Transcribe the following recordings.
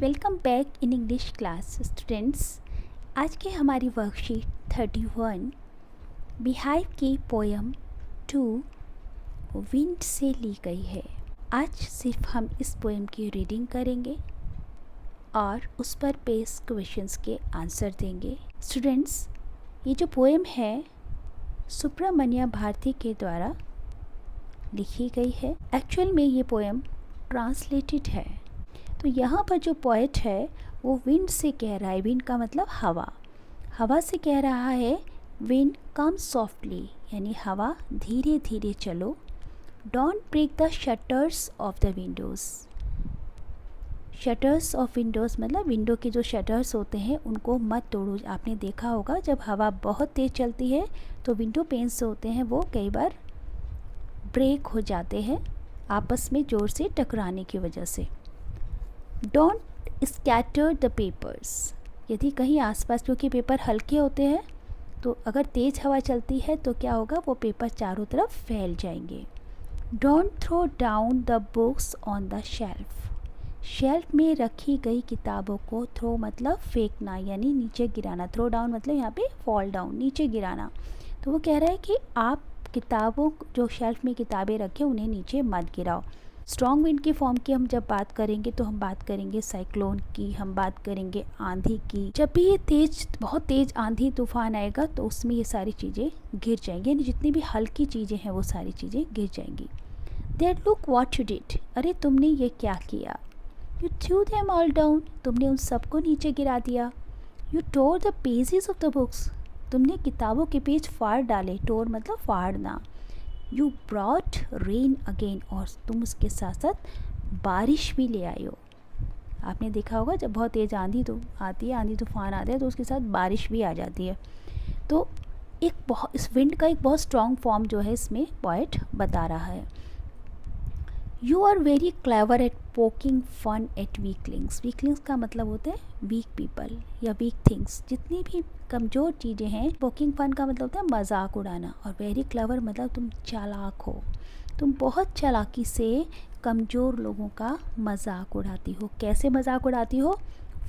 Welcome back in English class students. आज के हमारी वर्कशीट 31 बिहाइव की पोएम 2 विंड से ली गई है। आज सिर्फ हम इस पोएम की रीडिंग करेंगे और उस पर बेस्ड क्वेश्चंस के आंसर देंगे। स्टूडेंट्स, ये जो पोएम है सुब्रमण्य भारती के द्वारा लिखी गई है। एक्चुअल में ये पोएम ट्रांसलेटेड है। तो यहाँ पर जो पोएट है वो विंड से कह रहा है। विंड का मतलब हवा। हवा से कह रहा है विंड कम सॉफ्टली, यानी हवा धीरे धीरे चलो। Don't break the shutters of the windows. Shutters of windows मतलब विंडो के जो शटर्स होते हैं उनको मत तोड़ो। आपने देखा होगा जब हवा बहुत तेज़ चलती है तो विंडो पेन्स होते हैं वो कई बार ब्रेक हो जाते हैं आपस में ज़ोर से टकराने की वजह से। Don't scatter the papers. यदि कहीं आसपास, क्योंकि पेपर हल्के होते हैं तो अगर तेज़ हवा चलती है तो क्या होगा, वो पेपर चारों तरफ फैल जाएंगे। Don't throw down the books on the shelf. Shelf में रखी गई किताबों को थ्रो मतलब फेंकना, यानी नीचे गिराना। थ्रो डाउन मतलब यहाँ पे फॉल डाउन, नीचे गिराना। तो वो कह रहा है कि आप किताबों, जो शेल्फ में किताबें रखें उन्हें नीचे मत गिराओ। स्ट्रॉन्ग विंड की फॉर्म की हम जब बात करेंगे तो हम बात करेंगे साइक्लोन की, हम बात करेंगे आंधी की। जब भी ये बहुत तेज़ आंधी तूफान आएगा तो उसमें ये सारी चीज़ें गिर जाएंगी, यानी जितनी भी हल्की चीज़ें हैं वो सारी चीज़ें गिर जाएंगी। That look what you did. अरे तुमने ये क्या किया। You threw them all down. तुमने उन सबको नीचे गिरा दिया। You tore the pages of the books. तुमने किताबों के पेज फाड़ डाले। टोर मतलब फाड़ना। You brought rain again. और तुम उसके साथ साथ बारिश भी ले आए हो। आपने देखा होगा जब बहुत तेज़ आंधी तो आती है, आंधी तूफान आता है तो उसके साथ बारिश भी आ जाती है। तो इस विंड का एक बहुत स्ट्रॉन्ग फॉर्म जो है इसमें पोएट बता रहा है। You are very clever at poking fun at weaklings. Weaklings का मतलब होता है वीक पीपल या वीक थिंग्स, जितनी भी कमज़ोर चीज़ें हैं। पोकिंग फन का मतलब होता है मजाक उड़ाना, और वेरी क्लेवर मतलब तुम चालाक हो। तुम बहुत चालाकी से कमज़ोर लोगों का मजाक उड़ाती हो। कैसे मजाक उड़ाती हो।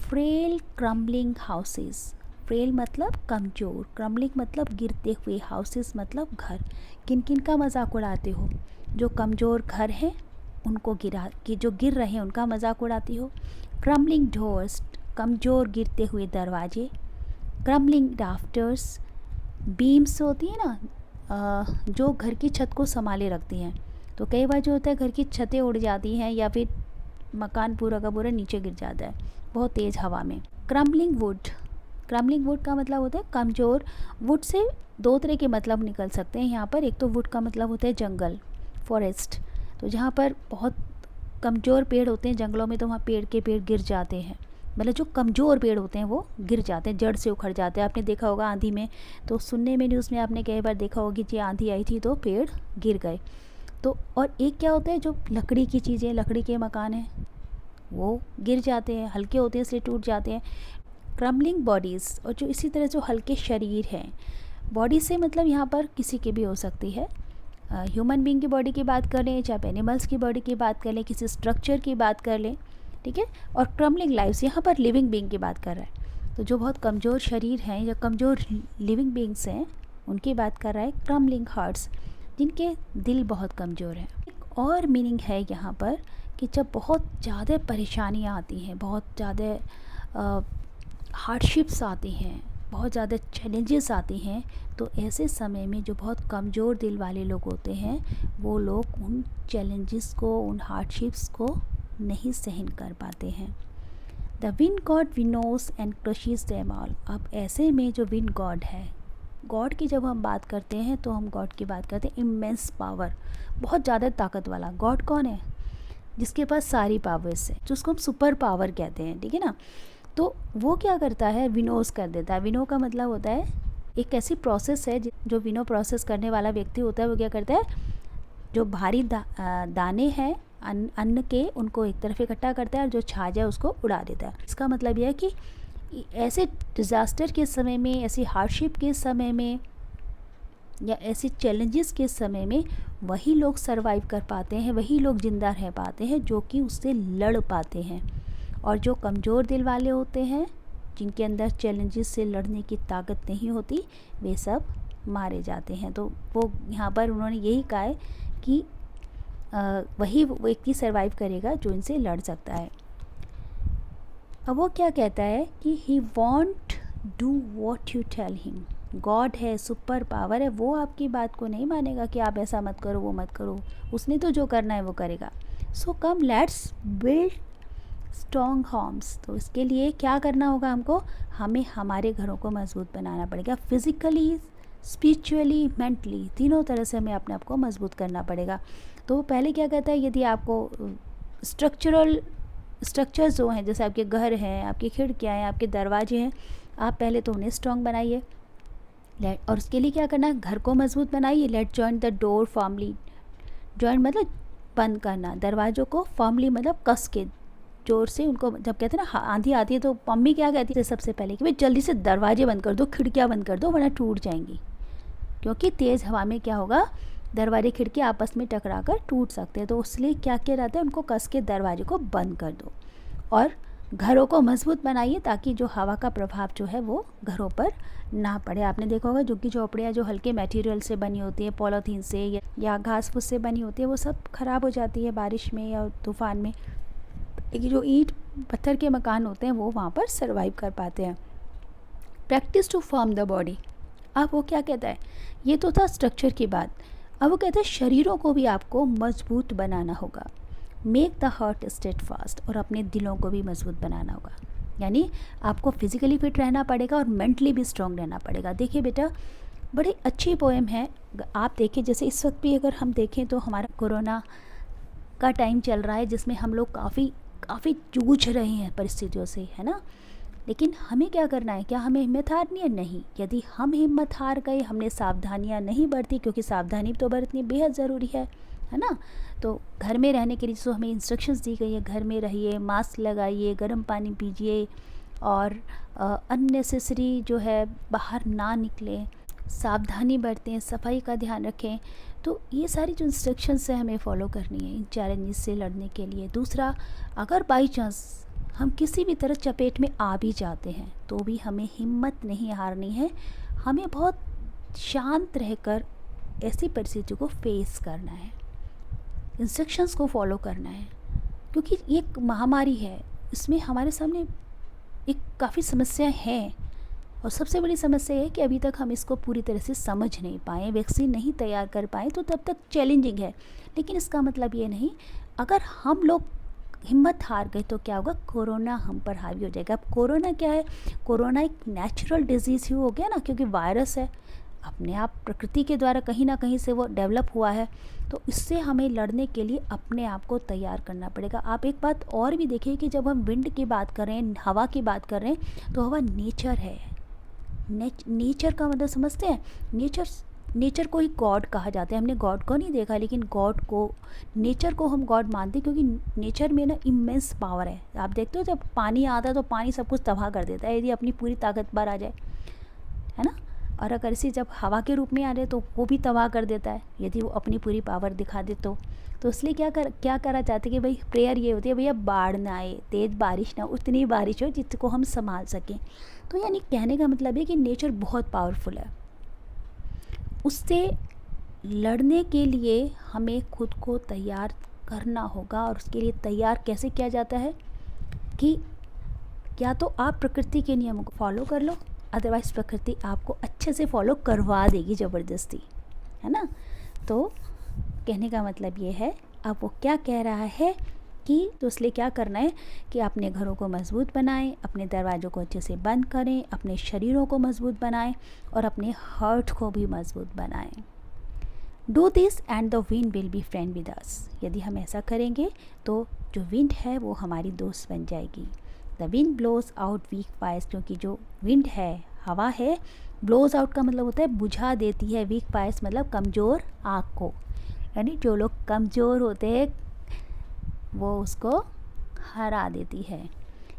Frail crumbling houses. फ्रेल मतलब कमज़ोर, क्रम्बलिंग मतलब गिरते हुए, हाउसेस मतलब घर। किन किन का मजाक उड़ाते हो। जो कमज़ोर घर हैं उनको जो गिर रहे हैं उनका मजाक उड़ाती हो। क्रम्बलिंग डोर्स, कमज़ोर गिरते हुए दरवाजे। क्रम्बलिंग राफ्टर्स, बीम्स होती है ना जो घर की छत को संभाले रखती हैं। तो कई बार जो होता है घर की छतें उड़ जाती हैं या फिर मकान पूरा का पूरा नीचे गिर जाता है बहुत तेज़ हवा में। Crumbling would. क्रम्बलिंग वुड का मतलब होता है कमज़ोर। वुड से दो तरह के मतलब निकल सकते हैं यहाँ पर। एक तो वुड का मतलब होता है जंगल, फॉरेस्ट। तो जहाँ पर बहुत कमज़ोर पेड़ होते हैं जंगलों में तो वहाँ पेड़ गिर जाते हैं। मतलब जो कमज़ोर पेड़ होते हैं वो गिर जाते हैं, जड़ से उखड़ जाते हैं। आपने देखा होगा आंधी में, तो सुनने में न्यूज़ में आपने कई बार देखा होगी कि आंधी आई थी तो पेड़ गिर गए। तो और एक क्या होता है, जो लकड़ी की चीज़ें, लकड़ी के मकान हैं वो गिर जाते हैं, हल्के होते हैं इसलिए टूट जाते हैं। क्रम्बलिंग बॉडीज़, और जो इसी तरह जो हल्के शरीर हैं, बॉडी से मतलब यहाँ पर किसी की भी हो सकती है। ह्यूमन बीइंग की बॉडी की बात कर लें, चाहे एनिमल्स की बॉडी की बात कर लें, किसी स्ट्रक्चर की बात कर लें, ठीक है। और क्रम्बलिंग लाइव्स, यहाँ पर लिविंग बीइंग की बात कर रहा है। तो जो बहुत कमज़ोर शरीर हैं या कमज़ोर लिविंग बीइंग्स हैं उनकी बात कर रहा है। क्रम्बलिंग हार्ट्स, जिनके दिल बहुत कमज़ोर हैं। एक और मीनिंग है यहाँ पर कि जब बहुत ज़्यादा परेशानियाँ आती हैं, बहुत ज़्यादा हार्डशिप्स आती हैं, बहुत ज़्यादा चैलेंजेस आती हैं, तो ऐसे समय में जो बहुत कमज़ोर दिल वाले लोग होते हैं वो लोग उन चैलेंजेस को, उन हार्डशिप्स को नहीं सहन कर पाते हैं। The wind god winnows and crushes them all. अब ऐसे में जो विंड गॉड है, गॉड की जब हम बात करते हैं तो हम गॉड की बात करते हैं इमेंस पावर, बहुत ज़्यादा ताकत वाला। गॉड कौन है, जिसके पास सारी पावर्स है, जिसको हम सुपर पावर कहते हैं, ठीक है ना। तो वो क्या करता है, विनोस कर देता है। विनो का मतलब होता है एक ऐसी प्रोसेस है, जो विनो प्रोसेस करने वाला व्यक्ति होता है वो क्या करता है, जो भारी दाने हैं अन्न के उनको एक तरफ इकट्ठा करता है और जो छा जाए उसको उड़ा देता है। इसका मतलब यह है कि ऐसे डिज़ास्टर के समय में, ऐसी हार्डशिप के समय में या ऐसे चैलेंजेस के समय में वही लोग सरवाइव कर पाते हैं, वही लोग ज़िंदा रह पाते हैं जो कि उससे लड़ पाते हैं। और जो कमज़ोर दिल वाले होते हैं, जिनके अंदर चैलेंजेस से लड़ने की ताकत नहीं होती, वे सब मारे जाते हैं। तो वो यहाँ पर उन्होंने यही कहा है कि वही व्यक्ति सर्वाइव करेगा जो इनसे लड़ सकता है। अब वो क्या कहता है कि he won't do what you tell him. God है, सुपर पावर है, वो आपकी बात को नहीं मानेगा कि आप ऐसा मत करो, वो मत करो। उसने तो जो करना है वो करेगा। So come let's build strong homes. तो इसके लिए क्या करना होगा हमको? हमें हमारे घरों को मजबूत बनाना पड़ेगा। फिज़िकली, स्पिरिचुअली, मेंटली, तीनों तरह से हमें अपने आप को मजबूत करना पड़ेगा। तो पहले क्या कहता है, यदि आपको स्ट्रक्चर्स जो हैं, जैसे आपके घर हैं, आपकी खिड़कियाँ हैं, आपके दरवाजे हैं, आप पहले तो उन्हें स्ट्रॉन्ग बनाइए। और उसके लिए क्या करना है? घर को मजबूत बनाइए। Let joint the door firmly. Joint मतलब बंद करना, दरवाज़ों को फर्मली मतलब कस के जोर से उनको। जब कहते हैं ना आंधी आती है तो मम्मी क्या कहती है सबसे पहले कि भाई जल्दी से दरवाजे बंद कर दो, खिड़कियाँ बंद कर दो, वरना टूट जाएंगी। क्योंकि तेज़ हवा में क्या होगा, दरवाजे खिड़की आपस में टकरा कर टूट सकते हैं। तो इसलिए क्या किया जाता है, उनको कस के दरवाजे को बंद कर दो। और घरों को मजबूत बनाइए ताकि जो हवा का प्रभाव जो है वो घरों पर ना पड़े। आपने देखा होगा झुग्गी झोपड़ियाँ जो हल्के मटेरियल से बनी होती है, पॉलीथीन से या घास फूस से बनी होती है, वो सब ख़राब हो जाती है बारिश में या तूफ़ान में। लेकिन जो ईंट पत्थर के मकान होते हैं वो वहाँ पर सर्वाइव कर पाते हैं। Practise to form the body. अब वो क्या कहता है, ये तो था स्ट्रक्चर की बात। अब वो कहते हैं शरीरों को भी आपको मजबूत बनाना होगा। Make the heart state fast. और अपने दिलों को भी मजबूत बनाना होगा। यानी आपको फिज़िकली फिट रहना पड़ेगा और मेंटली भी स्ट्रॉन्ग रहना पड़ेगा। देखिए बेटा, बड़ी अच्छी पोएम है। आप देखिए, जैसे इस वक्त भी अगर हम देखें तो हमारा कोरोना का टाइम चल रहा है, जिसमें हम लोग काफ़ी जूझ रहे हैं परिस्थितियों से, है ना। लेकिन हमें क्या करना है? क्या हमें हिम्मत हारनी है? नहीं। यदि हम हिम्मत हार गए, हमने सावधानियां नहीं बरती, क्योंकि सावधानी तो बरतनी बेहद ज़रूरी है ना। तो घर में रहने के लिए जो हमें इंस्ट्रक्शंस दी गई है, घर में रहिए, मास्क लगाइए, गर्म पानी पीजिए और अननेसेसरी जो है बाहर ना निकलें, सावधानी बरतें, सफाई का ध्यान रखें। तो ये सारी जो इंस्ट्रक्शंस है हमें फॉलो करनी है इन चैलेंजेस से लड़ने के लिए। दूसरा, अगर बाई चांस हम किसी भी तरह चपेट में आ भी जाते हैं तो भी हमें हिम्मत नहीं हारनी है। हमें बहुत शांत रहकर ऐसी परिस्थितियों को फेस करना है, इंस्ट्रक्शंस को फॉलो करना है। क्योंकि ये एक महामारी है, इसमें हमारे सामने एक काफ़ी समस्याएं हैं। और सबसे बड़ी समस्या है कि अभी तक हम इसको पूरी तरह से समझ नहीं पाए, वैक्सीन नहीं तैयार कर पाए, तो तब तक चैलेंजिंग है। लेकिन इसका मतलब ये नहीं, अगर हम लोग हिम्मत हार गए तो क्या होगा, कोरोना हम पर हावी हो जाएगा। अब कोरोना क्या है? कोरोना एक नेचुरल डिजीज़ ही हो गया ना, क्योंकि वायरस है, अपने आप प्रकृति के द्वारा कहीं ना कहीं से वो डेवलप हुआ है। तो इससे हमें लड़ने के लिए अपने आप को तैयार करना पड़ेगा। आप एक बात और भी देखिए कि जब हम विंड की बात कर रहे हैं, हवा की बात कर रहे हैं, तो हवा नेचर है। नेचर का मतलब समझते हैं? नेचर को ही गॉड कहा जाता है। हमने गॉड को नहीं देखा, लेकिन गॉड को, नेचर को हम गॉड मानते हैं, क्योंकि नेचर में ना इमेंस पावर है। आप देखते हो जब पानी आता है तो पानी सब कुछ तबाह कर देता है, यदि अपनी पूरी ताकत पर आ जाए, है ना। और अगर इसी जब हवा के रूप में आ रहे तो वो भी तबाह कर देता है, यदि वो अपनी पूरी पावर दिखा दे तो इसलिए क्या करा चाहते कि भाई प्रेयर ये होती है, भैया बाढ़ ना आए, तेज़ बारिश ना, उतनी बारिश हो जिसको हम संभाल सकें। तो यानी कहने का मतलब है कि नेचर बहुत पावरफुल है। उससे लड़ने के लिए हमें खुद को तैयार करना होगा। और उसके लिए तैयार कैसे किया जाता है कि या तो आप प्रकृति के नियमों को फॉलो कर लो, अदरवाइज़ प्रकृति आपको अच्छे से फॉलो करवा देगी ज़बरदस्ती, है ना। तो कहने का मतलब ये है, अब वो क्या कह रहा है कि तो इसलिए क्या करना है कि अपने घरों को मजबूत बनाएं, अपने दरवाज़ों को अच्छे से बंद करें, अपने शरीरों को मजबूत बनाएं और अपने हार्ट को भी मजबूत बनाएं। Do this and the wind will be friend with us. यदि हम ऐसा करेंगे तो जो विंड है वो हमारी दोस्त बन जाएगी। The wind blows out weak fires, क्योंकि जो विंड है, हवा है, ब्लोज आउट का मतलब होता है बुझा देती है, वीक फायर्स मतलब कमज़ोर आग को। यानी जो लोग कमज़ोर होते हैं वो उसको हरा देती है।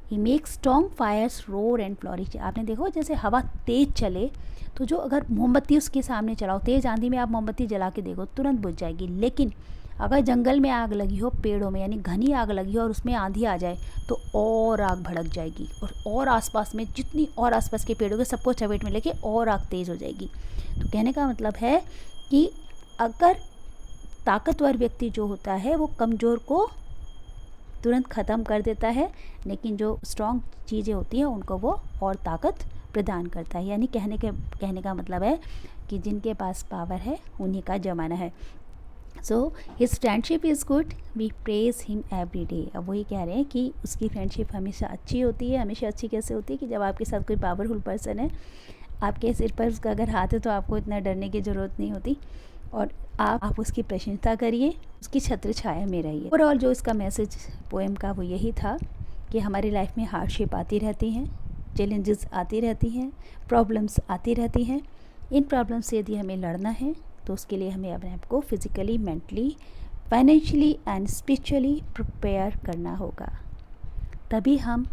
He make strong fires roar and flourish. आपने देखो जैसे हवा तेज़ चले तो जो अगर मोमबत्ती उसके सामने चलाओ, तेज़ आंधी में आप मोमबत्ती जला के देखो तुरंत बुझ जाएगी। लेकिन अगर जंगल में आग लगी हो, पेड़ों में यानी घनी आग लगी हो और उसमें आंधी आ जाए तो और आग भड़क जाएगी और आसपास में जितनी और आसपास के पेड़ों के सबको चपेट में लेके और आग तेज़ हो जाएगी। तो कहने का मतलब है कि अगर ताकतवर व्यक्ति जो होता है वो कमज़ोर को तुरंत ख़त्म कर देता है, लेकिन जो स्ट्रॉन्ग चीज़ें होती हैं उनको वो और ताकत प्रदान करता है। यानी कहने का मतलब है कि जिनके पास पावर है उन्हीं का ज़माना है। So his friendship is good, we praise him every day. अब वही कह रहे हैं कि उसकी फ्रेंडशिप हमेशा अच्छी होती है। हमेशा अच्छी कैसे होती है कि जब आपके साथ कोई पावरफुल पर्सन है, आपके सिर पर उसका अगर हाथ है तो आपको इतना डरने की ज़रूरत नहीं होती और आप उसकी प्रशंसा करिए, उसकी छत्र छाया में रहिए। ओवरऑल जो इसका मैसेज पोएम का वो यही था कि हमारी लाइफ में हार्डशिप आती रहती हैं, चैलेंजेस आती रहती हैं, प्रॉब्लम्स आती रहती हैं। इन प्रॉब्लम से यदि हमें लड़ना है तो उसके लिए हमें अपने आप को physically, mentally, financially and spiritually prepare करना होगा। तभी हम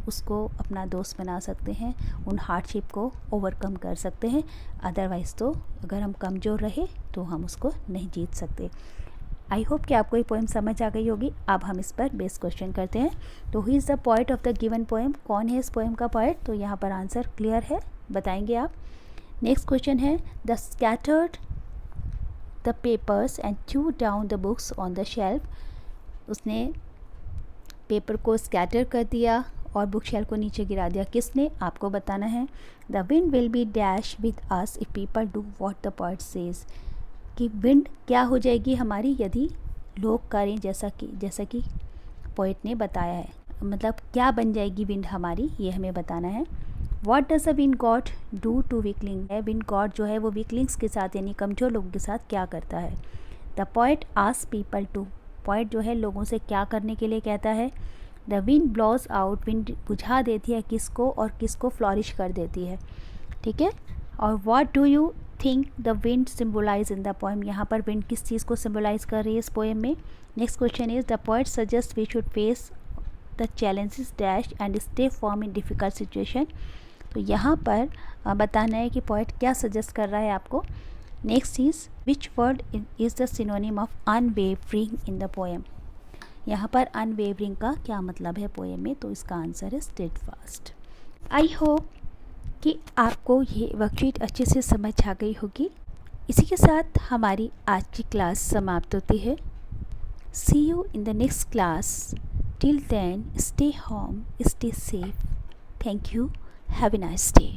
उसको अपना दोस्त बना सकते हैं, उन हार्डशिप को ओवरकम कर सकते हैं। अदरवाइज़ तो अगर हम कमज़ोर रहे तो हम उसको नहीं जीत सकते। आई होप कि आपको ये पोएम समझ आ गई होगी। अब हम इस पर बेस क्वेश्चन करते हैं। तो who is the poet of the given poem, कौन है इस पोएम का पोएट? तो यहाँ पर आंसर क्लियर है, बताएंगे आप। नेक्स्ट क्वेश्चन है the scattered the papers and through down the books on the shelf. उसने पेपर को स्कैटर कर दिया और बुक शेल्फ को नीचे गिरा दिया। किसने? आपको बताना है। The wind will be dash with us if people do what the poet says, कि विंड क्या हो जाएगी हमारी यदि लोग करें जैसा कि पोएट ने बताया है। मतलब क्या बन जाएगी विंड हमारी, ये हमें बताना है। What does a wind god do to weakling, है विंड गॉड जो है वो वीकलिंग्स के साथ यानी कमज़ोर लोगों के साथ क्या करता है। The poet ask people to, poet जो है लोगों से क्या करने के लिए कहता है। The wind blows out, wind बुझा देती है किसको और किसको फ्लॉरिश कर देती है, ठीक है। और what do you think the wind symbolise in the poem, यहाँ पर विंड किस चीज़ को सिम्बोलाइज कर रही है इस पोएम में। Next question is the poet suggest we should face the challenges dash and stay firm in difficult situation. तो यहाँ पर बताना है कि पोएट क्या सजेस्ट कर रहा है आपको। Next is which word is the synonym of unwavering in the poem. यहाँ पर अनवेवरिंग का क्या मतलब है पोएम में, तो इसका आंसर है स्टेडफास्ट। आई होप कि आपको ये वर्कशीट अच्छे से समझ आ गई होगी। इसी के साथ हमारी आज की क्लास समाप्त होती है। See you in the next class. Till then stay home, stay safe. Thank you. Have a nice day.